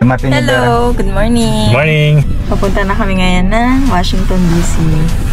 Hello, good morning. Good morning. Papunta na kami ngayon ng Washington DC.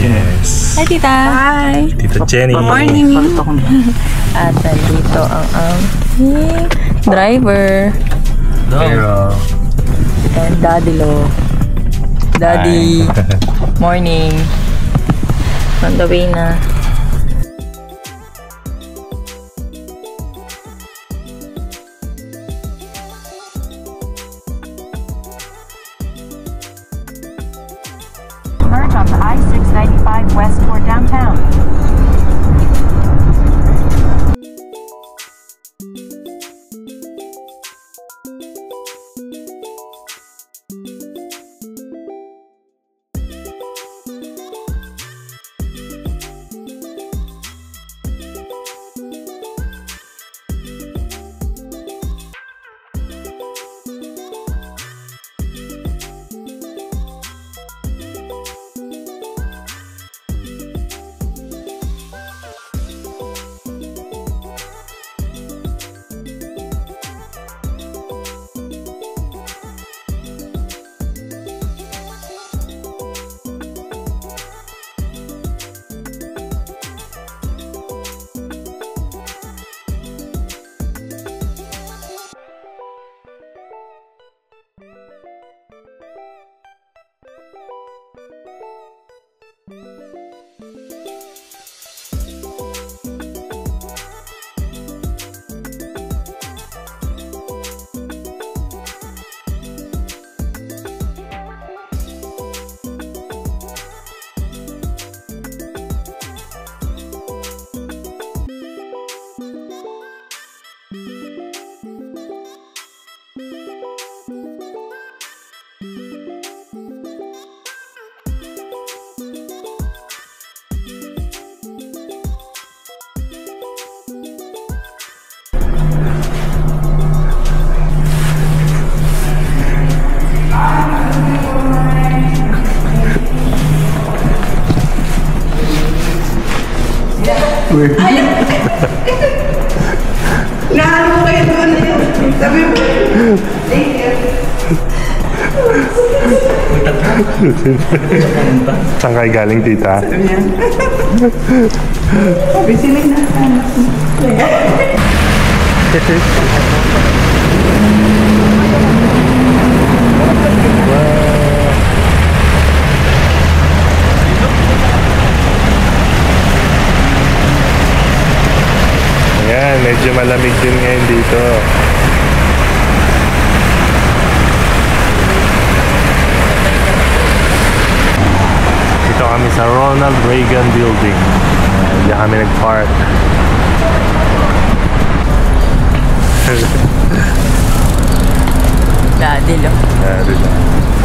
Yes. Hi, Tita. Hi. Tita Jenny. Good morning. At nandito ang aming driver. Pero, And Daddy Lo. Daddy. Morning. On the way na. Merge on the I-695 west toward downtown. Naano ko kayo doon yun. Sabi mo, thank you. saan kayo galing, tita? Sabi sila na. Ayan, medyo malamig din ngayon dito. Dito kami sa Ronald Reagan Building. Diyan kami nag-park. Daddy Lo.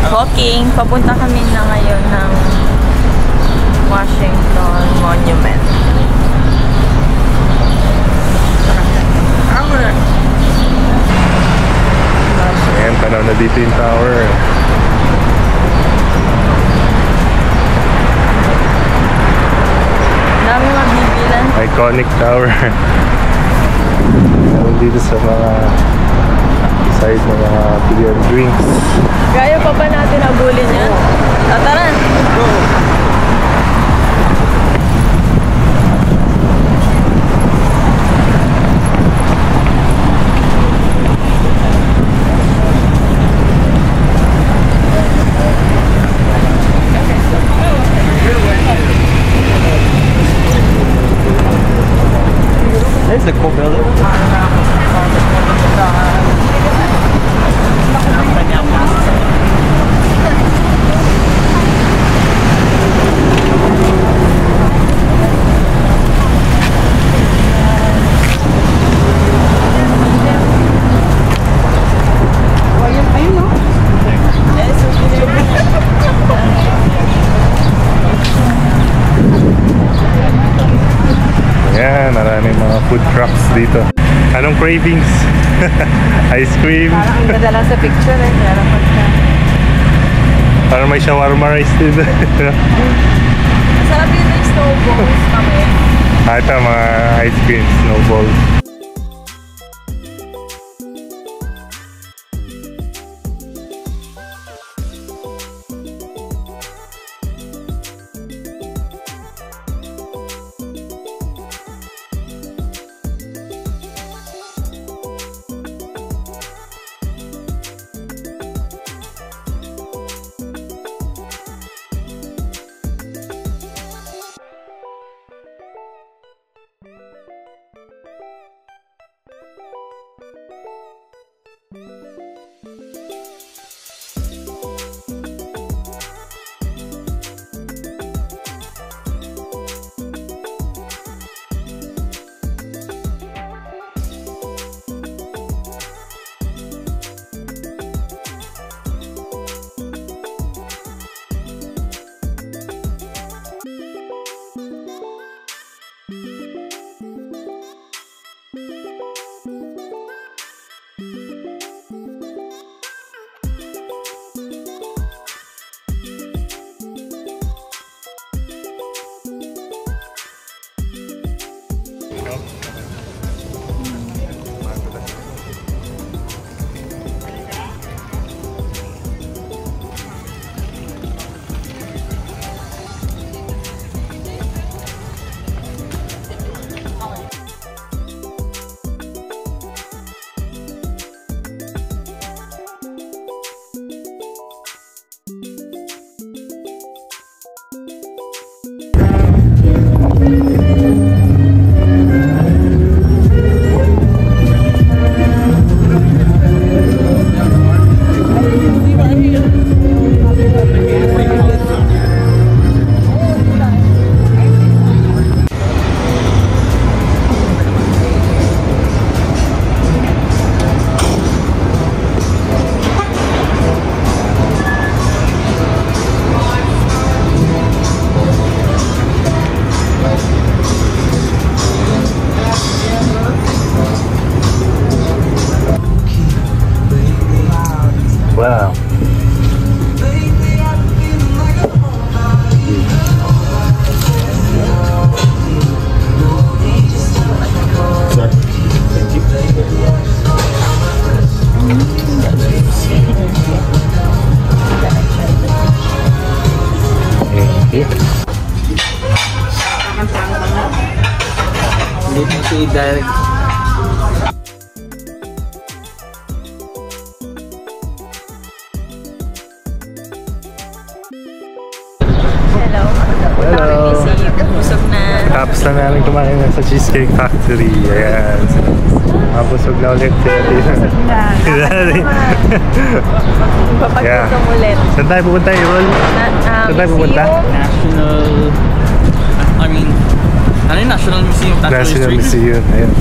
Walking. Papunta kami na ngayon ng Washington Monument. Ayan, tanaw na dito yung tower. Dami mabibilan. Iconic tower. Meron dito sa mga side ng mga billion drinks. Kaya pa ba natin abulin yan? Tara! There's the cool building. Ayan, maraming mga food trucks dito. Anong cravings? Ice cream? Parang ang ganda lang sa picture eh. Kaya lang pagka. Parang may shawarma rice din. Masarap yun yung snowballs kami. Ito mga ice cream, snowballs. Wow. Hindi mo si direct. Hello. Punta kami sa busog na. Tapos na namin kumain sa Cheesecake Factory. Ayan. Mabusog na ulit si Ate. Papagusong ulit. Saan tayo pupunta, Irol? Saan tayo pupunta? National... I mean... Ano yung National Museum? National Museum. Ayan.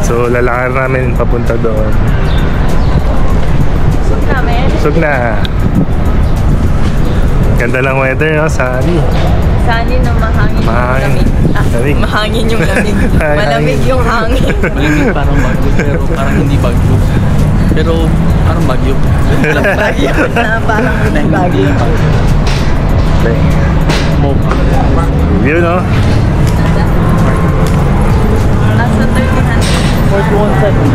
So, lalakar namin papunta doon. Busog namin. Busog na. Ganda lang weather, no? Sunny. Sunny na mahangin yung Mahangin. lamig. Lamig. Mahangin yung lamig. Mahangin. Malamig yung hangin. Malamig parang bagyo, pero parang hindi bagyo. Pero parang bagyo. Bagyo na parang hindi bagyo. View, no? Nasa 1300. 41 seconds.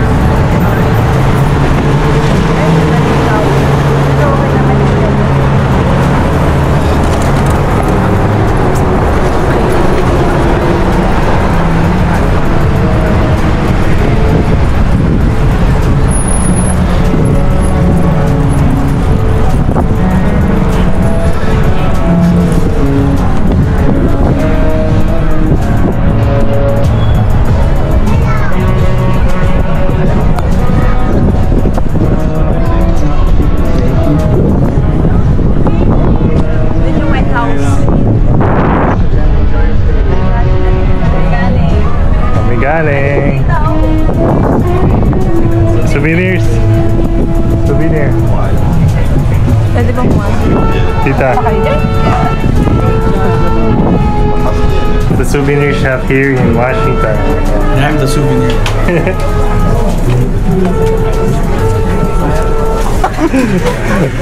Galing. Souvenirs. Souvenir. Pwede bang Tita. The souvenir shop here in Washington. I have the souvenir.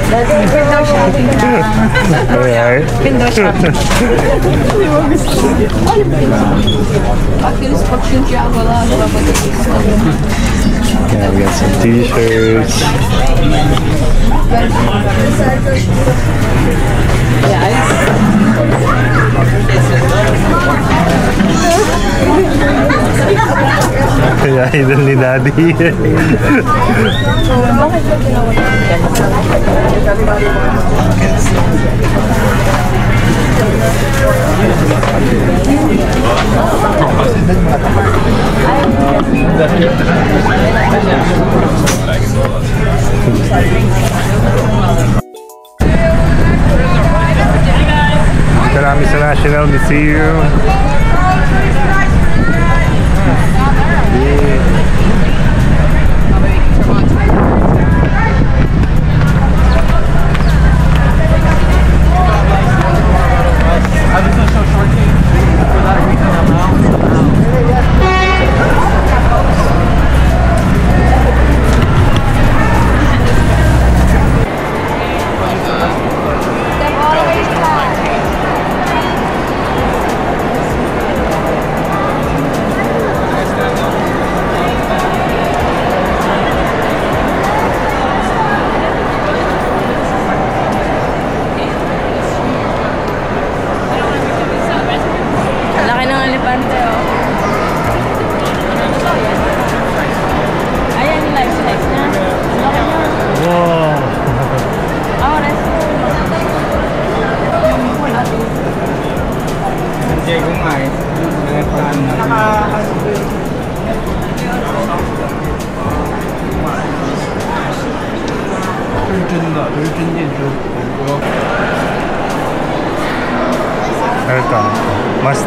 Window shopping na. Alright. Window shopping. Yeah, we got some t-shirts. Kaya idol ni Daddy. Ito namin sa National Museum.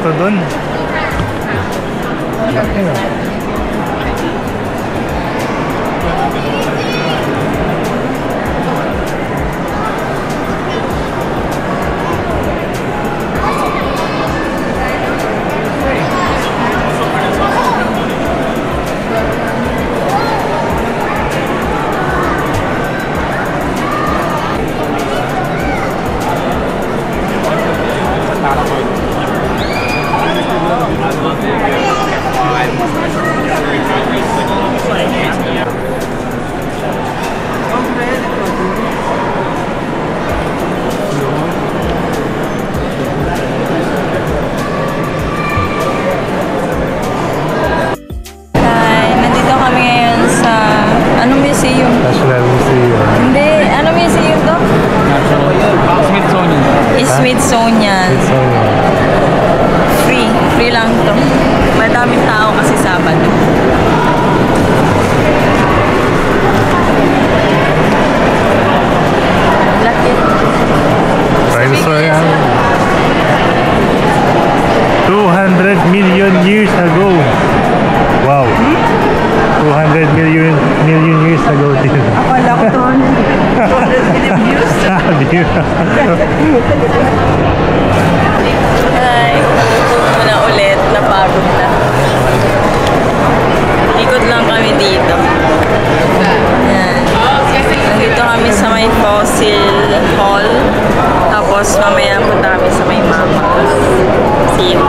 pwesto dun. Laki na. Hi, nandito kami ngayon sa... Anong museum? National Museum. Hindi, anong museum to? Smithsonian. Smithsonian. So, Free. Free lang to. Madaming tao kasi Sabado. Laki. dinosaur yan. 200 million years ago. Wow. 200 million years ago din. Akala ko to. 200 million views. Sabi yun. Hi. Muna ulit. Napagod na. Ikot lang kami dito. Yan. Nandito kami sa may Fossil Hall. Tapos mamaya punta kami sa may Mama. See you.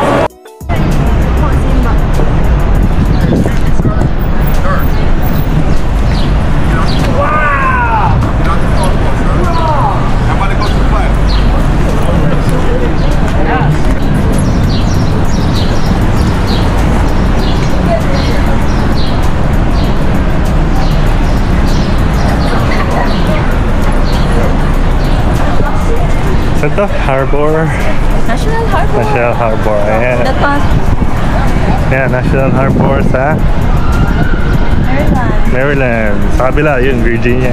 Saan to? Harbor. National Harbor. National Harbor. Ayan. That part. Ayan, National Harbor sa Maryland. Maryland. Sa kabila, yun, Virginia.